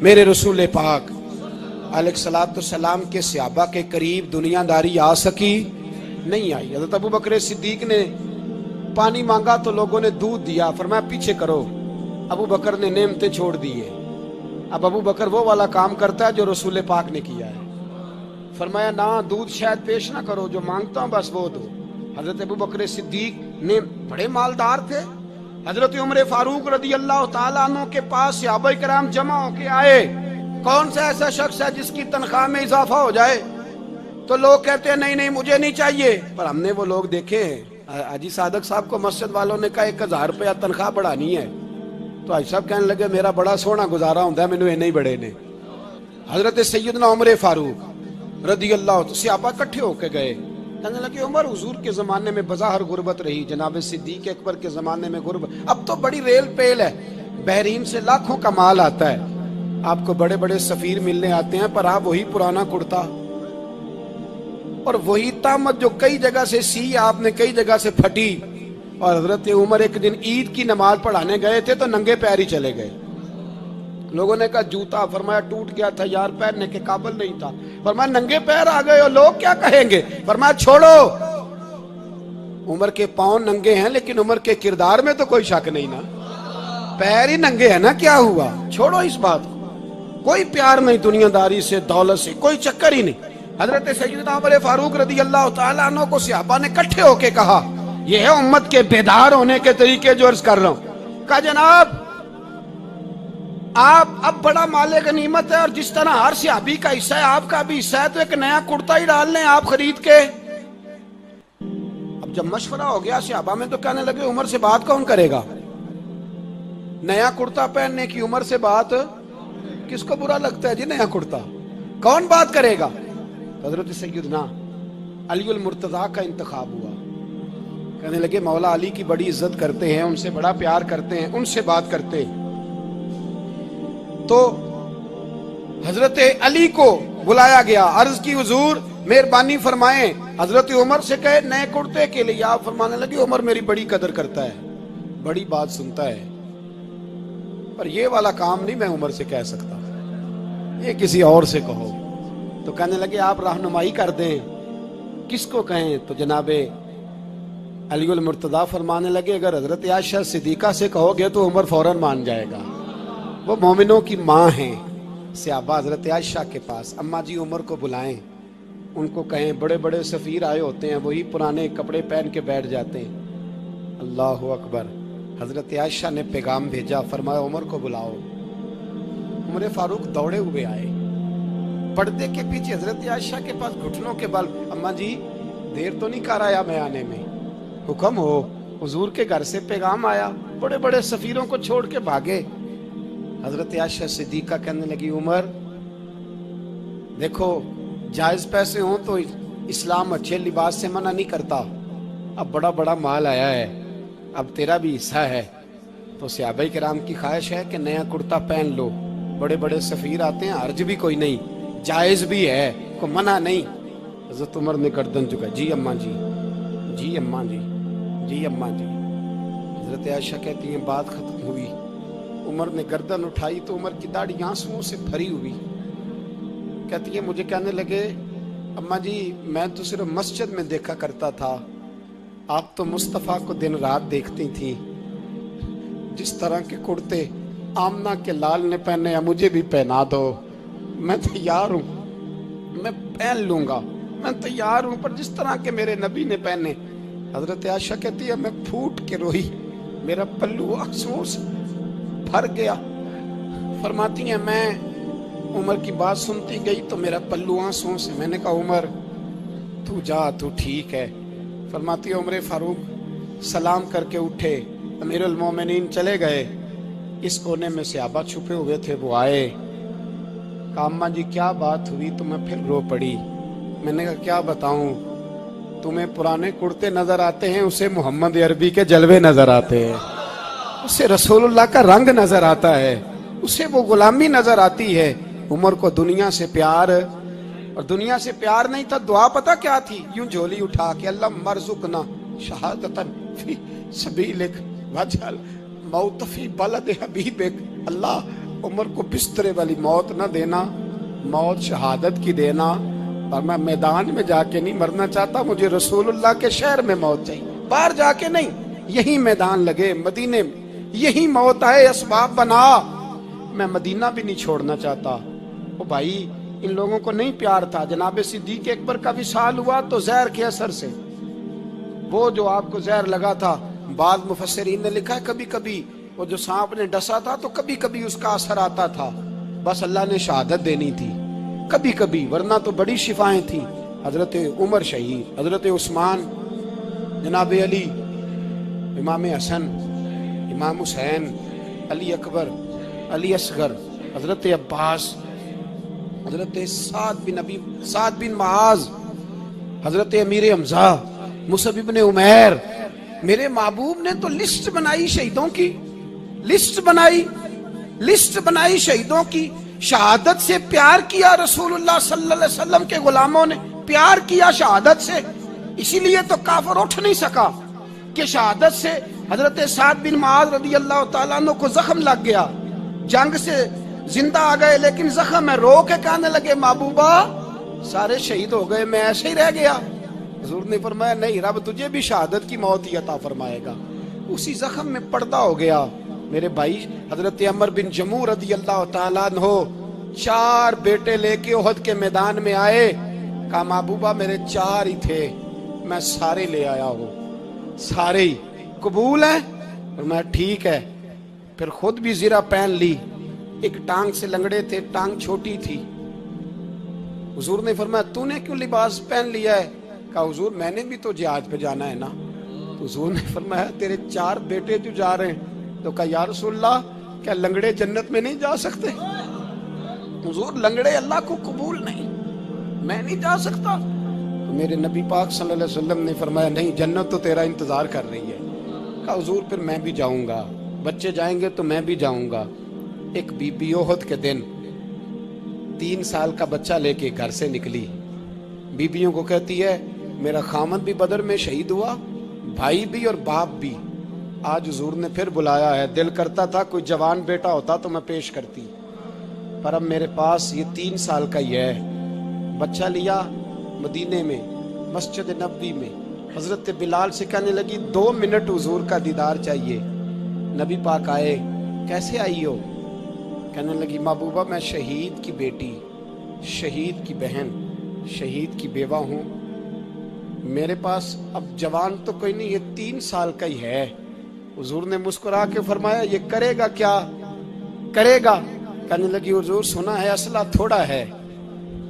میرے رسول پاک علیہ کے صحابہ کے قریب دنیاداری آ سکی نہیں آئی۔ حضرت ابو بکر صدیق نے پانی مانگا تو لوگوں نے دودھ دیا، فرمایا پیچھے کرو، ابو بکر نے نعمتیں چھوڑ دیے۔ اب ابو بکر وہ والا کام کرتا ہے جو رسول پاک نے کیا ہے، فرمایا نہ دودھ شاید پیش نہ کرو، جو مانگتا ہوں بس وہ دو۔ حضرت ابو بکر صدیق نے بڑے مالدار تھے، حضرت عمر فاروق رضی اللہ تعالیٰ عنہ کے پاس صحابہ کرام جمع ہو کے آئے، کون سا ایسا شخص ہے جس کی تنخواہ میں اضافہ ہو جائے؟ تو لوگ کہتے ہیں نہیں نہیں مجھے نہیں چاہیے، پر ہم نے وہ لوگ دیکھے ہیں، حاجی صادق صاحب کو مسجد والوں نے کہا 1000 روپیہ تنخواہ بڑھانی ہے، تو حاجی صاحب کہنے لگے میرا بڑا سونا گزارا ہوتا ہے، مینوں یہ نہیں بڑے نے۔ حضرت سیدنا عمر فاروق رضی اللہ عنہ صحابہ کٹھے ہو کے گئے، کہنے لگے عمر حضور کے زمانے میں بظاہر غربت رہی، جناب صدیق اکبر کے زمانے میں غربت، اب تو بڑی ریل پیل ہے، بحرین سے لاکھوں کا مال آتا ہے، آپ کو بڑے بڑے سفیر ملنے آتے ہیں، پر آپ وہی پرانا کرتا اور وہی تامت جو کئی جگہ سے سی آپ نے کئی جگہ سے پھٹی۔ اور حضرت عمر ایک دن عید کی نماز پڑھانے گئے تھے تو ننگے پیر ہی چلے گئے، لوگوں نے کہا جوتا، فرمایا ٹوٹ گیا تھا یار، پہننے کے قابل نہیں تھا، فرمایا ننگے پیر آ گئے اور لوگ کیا کہیں گے، فرمایا چھوڑو، عمر کے پاؤں ننگے ہیں لیکن عمر کے کردار میں تو کوئی شک نہیں نا، پیر ہی ننگے ہیں نا، کیا ہوا، چھوڑو اس بات کو، کوئی پیار نہیں دنیا داری سے، دولت سے کوئی چکر ہی نہیں۔ حضرت سیدنا عمر فاروق رضی اللہ تعالیٰ عنہ کو صحابہ نے کٹھے ہو کے کہا، یہ ہے امت کے بیدار ہونے کے طریقے جو عرض کر رہا ہوں، کہا جناب آپ اب بڑا مال غنیمت ہے اور جس طرح ہر صحابی کا حصہ ہے آپ کا بھی حصہ ہے، تو ایک نیا کرتا ہی ڈال لیں آپ خرید کے۔ اب جب مشورہ ہو گیا صحابہ میں تو کہنے لگے عمر سے بات کون کرے گا، نیا کرتا پہننے کی عمر سے بات کس کو برا لگتا ہے جی، نیا کرتا کون بات کرے گا؟ حضرت سیدنا علی المرتضیٰ کا انتخاب ہوا، کہنے لگے مولا علی کی بڑی عزت کرتے ہیں، ان سے بڑا پیار کرتے ہیں، ان سے بات کرتے ہیں۔ تو حضرت علی کو بلایا گیا، عرض کی حضور مہربانی فرمائیں، حضرت عمر سے کہے نئے کرتے کے لیے، آپ فرمانے لگے عمر میری بڑی قدر کرتا ہے، بڑی بات سنتا ہے، پر یہ والا کام نہیں میں عمر سے کہہ سکتا، یہ کسی اور سے کہو۔ تو کہنے لگے آپ رہنمائی کر دیں کس کو کہیں؟ تو جناب علی المرتضیٰ فرمانے لگے اگر حضرت عائشہ صدیقہ سے کہو گے تو عمر فوراً مان جائے گا، وہ مومنوں کی ماں ہیں۔ صحابہ حضرت عائشہ کے پاس، اماں جی عمر کو بلائیں، ان کو کہیں، بڑے بڑے سفیر آئے ہوتے ہیں وہی پرانے کپڑے پہن کے بیٹھ جاتے ہیں۔ اللہ اکبر، حضرت عائشہ نے پیغام بھیجا، فرمایا عمر کو بلاؤ۔ عمر فاروق دوڑے ہوئے آئے، پردے کے پیچھے حضرت عائشہ کے پاس گھٹنوں کے بل، اماں جی دیر تو نہیں کر آیا میں آنے میں، حکم ہو، حضور کے گھر سے پیغام آیا، بڑے بڑے سفیروں کو چھوڑ کے بھاگے۔ حضرت عائشہ صدیقہ کہنے لگی عمر دیکھو جائز پیسے ہوں تو اسلام اچھے لباس سے منع نہیں کرتا، اب بڑا بڑا مال آیا ہے، اب تیرا بھی حصہ ہے، تو صحابہ کرام کی خواہش ہے کہ نیا کرتا پہن لو، بڑے بڑے سفیر آتے ہیں، حرج بھی کوئی نہیں، جائز بھی ہے، کوئی منع نہیں۔ حضرت عمر نے گردن جھکا، جی اماں جی، جی اماں جی، جی اماں جی۔ حضرت عائشہ کہتی ہیں بات ختم ہوئی، عمر نے گردن اٹھائی تو عمر کی داڑھی آنسوؤں سے بھری ہوئی، کہتی ہے مجھے کہنے لگے اماں جی میں تو صرف مسجد میں دیکھا کرتا تھا، آپ تو مصطفیٰ کو دن رات دیکھتی تھی، جس طرح کے کرتے آمنہ کے لال نے پہنے ہیں مجھے بھی پہنا دو، میں تیار ہوں، میں پہن لوں گا، میں تیار ہوں، پر جس طرح کے میرے نبی نے پہنے۔ حضرت عائشہ کہتی ہے میں پھوٹ کے روئی، میرا پلو آنسوؤں سے بھر گیا۔ فرماتی ہیں میں عمر کی بات سنتی گئی تو میرا پلو آنسوؤں سے، میں نے کہا عمر تو جا، تو ٹھیک ہے۔ فرماتی ہے عمر فاروق سلام کر کے اٹھے، امیر المومنین چلے گئے، اس کونے میں صحابہ چھپے ہوئے تھے، وہ آئے، کہا اماں جی کیا بات ہوئی؟ تو میں پھر رو پڑی، میں نے کہا کیا بتاؤں، تمہیں پرانے کرتے نظر آتے ہیں، اسے محمد عربی کے جلوے نظر آتے ہیں، اسے رسول اللہ کا رنگ نظر آتا ہے، اسے وہ غلامی نظر آتی ہے۔ عمر کو دنیا سے پیار، اور دنیا سے پیار نہیں تھا، دعا پتہ کیا تھی؟ یوں جھولی اٹھا کے اللہ مرزقنا شہادتن فی سبیلک وجعل موت فی بلد حبیبک، اللہ عمر کو بسترے والی موت نہ دینا، موت شہادت کی دینا، اور میں میدان میں جا کے نہیں مرنا چاہتا، مجھے رسول اللہ کے شہر میں موت چاہیے، باہر جا کے نہیں، یہی میدان لگے مدینے میں، یہی موت آئے، اسباب بنا، میں مدینہ بھی نہیں چھوڑنا چاہتا۔ او بھائی، ان لوگوں کو نہیں پیار تھا۔ جناب صدیق اکبر کا وصال ہوا تو زہر کے اثر سے، وہ جو آپ کو زہر لگا تھا، بعض مفسرین نے لکھا ہے کبھی کبھی وہ جو سانپ نے ڈسا تھا تو کبھی کبھی اس کا اثر آتا تھا، بس اللہ نے شہادت دینی تھی کبھی کبھی، ورنہ تو بڑی شفائیں تھیں۔ حضرت عمر شہید، حضرت عثمان، جناب علی، امام حسن، امام حسین، علی اکبر، علی اصغر، حضرت عباس، حضرت سعد بن معاذ، حضرت امیر حمزہ، مصعب بن عمیر۔ میرے محبوب نے تو لسٹ بنائی شہیدوں کی، لسٹ بنائی شہیدوں کی۔ شہادت سے پیار کیا رسول اللہ صلی اللہ علیہ وسلم کے غلاموں نے، پیار کیا شہادت سے، اسی لیے تو کافر اٹھ نہیں سکا کہ شہادت سے حضرت سعد بن معاذ رضی اللہ تعالیٰ عنہ کو زخم لگ گیا، جنگ سے زندہ آ گئے لیکن زخم ہے، رو کے کہنے لگے محبوبہ سارے شہید ہو گئے، میں ایسے ہی رہ گیا۔ حضور نے فرمایا نہیں، رب تجھے بھی شہادت کی موت ہی عطا فرمائے گا۔ اسی زخم میں پردہ ہو گیا۔ میرے بھائی، حضرت عمر بن جموح رضی اللہ تعالیٰ عنہ 4 بیٹے لے کے احد کے میدان میں آئے، کہا محبوبہ میرے 4 ہی تھے، میں سارے لے آیا ہوں، سارے ہی قبول ہیں؟ فرمایا ٹھیک ہے۔ پھر خود بھی زرہ پہن لی، ایک ٹانگ سے لنگڑے تھے، ٹانگ چھوٹی تھی۔ حضور نے فرمایا تو نے کیوں لباس پہن لیا ہے؟ کہا حضور میں نے بھی تو جہاد پہ جانا ہے نا۔ تو حضور نے فرمایا تیرے 4 بیٹے جو جا رہے ہیں، تو کہا یا رسول اللہ کیا لنگڑے جنت میں نہیں جا سکتے؟ حضور لنگڑے اللہ کو قبول نہیں، میں نہیں جا سکتا۔ تو میرے نبی پاک صلی اللہ علیہ وسلم نے فرمایا نہیں، جنت تو تیرا انتظار کر رہی ہے۔ کہا حضور پھر میں بھی جاؤں گا، بچے جائیں گے تو میں بھی جاؤں گا۔ ایک بی بی احد کے دن 3 سال کا بچہ لے کے گھر سے نکلی، بیبیوں کو کہتی ہے میرا خامد بھی بدر میں شہید ہوا، بھائی بھی اور باپ بھی، آج حضور نے پھر بلایا ہے، دل کرتا تھا کوئی جوان بیٹا ہوتا تو میں پیش کرتی، پر اب میرے پاس یہ 3 سال کا ہی ہے۔ بچہ لیا مدینے میں، مسجد نبوی میں، حضرت بلال سے کہنے لگی 2 منٹ حضور کا دیدار چاہیے۔ نبی پاک آئے، کیسے آئی ہو؟ کہنے لگی محبوبہ میں شہید کی بیٹی، شہید کی بہن، شہید کی بیوہ ہوں، میرے پاس اب جوان تو کوئی نہیں، یہ 3 سال کا ہی ہے۔ حضور نے مسکرا کے فرمایا یہ کرے گا کیا کرے گا؟ کہنے لگی حضور سنا ہے اسلحہ تھوڑا ہے،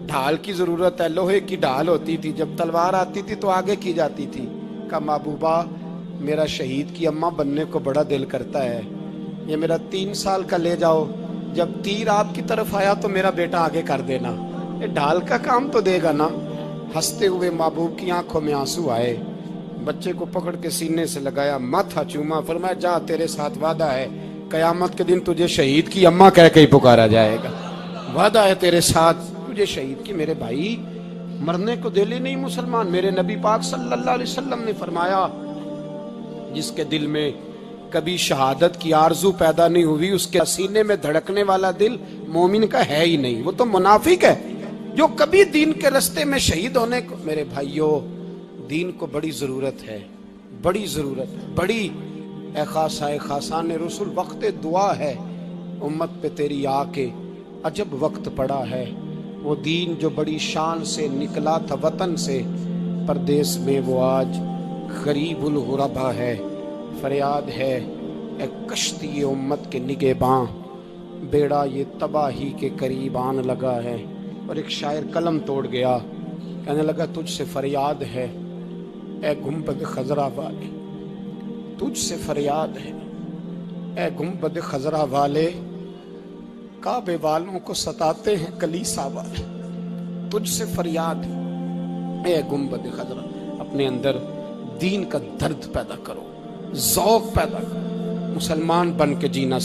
ڈھال کی ضرورت ہے، لوہے کی ڈھال ہوتی تھی، جب تلوار آتی تھی تو آگے کی جاتی تھی۔ کہا محبوبہ میرا شہید کی اماں بننے کو بڑا دل کرتا ہے، یہ میرا 3 سال کا لے جاؤ، جب تیر آپ کی طرف آیا تو میرا بیٹا آگے کر دینا، یہ ڈھال کا کام تو دے گا نا۔ ہنستے ہوئے محبوب کی آنکھوں میں آنسو آئے، بچے کو پکڑ کے سینے سے لگایا، ماتھا چوما، فرمایا جا تیرے ساتھ وعدہ ہے قیامت کے دن تجھے شہید کی اماں کہہ کے ہی پکارا جائے گا، وعدہ ہے تیرے ساتھ تجھے شہید کی۔ میرے بھائی مرنے کو دل ہی نہیں مسلمان۔ میرے نبی پاک صلی اللہ علیہ وسلم نے فرمایا جس کے دل میں کبھی شہادت کی آرزو پیدا نہیں ہوئی، اس کے سینے میں دھڑکنے والا دل مومن کا ہے ہی نہیں، وہ تو منافق ہے۔ جو کبھی دین کے رستے میں شہید ہونے کو، میرے بھائیوں دین کو بڑی ضرورت ہے، بڑی ضرورت ہے، بڑی۔ اے خاصائے خاصان رسول وقت دعا ہے، امت پہ تیری آ کے عجب وقت پڑا ہے۔ وہ دین جو بڑی شان سے نکلا تھا وطن سے، پردیس میں وہ آج غریب الغربا ہے۔ فریاد ہے اے کشتی امت کے نگہباں، بیڑا یہ تباہی کے قریب آن لگا ہے۔ اور ایک شاعر قلم توڑ گیا، کہنے لگا تجھ سے فریاد ہے اے گنبد خضرا والے، تجھ سے فریاد ہے اے گنبد خضرا والے، کعبے والوں کو ستاتے ہیں کلیسا والے، تجھ سے فریاد ہے اے گنبد خضرا۔ اپنے اندر دین کا درد پیدا کرو، ذوق پیدا کرو، مسلمان بن کے جینا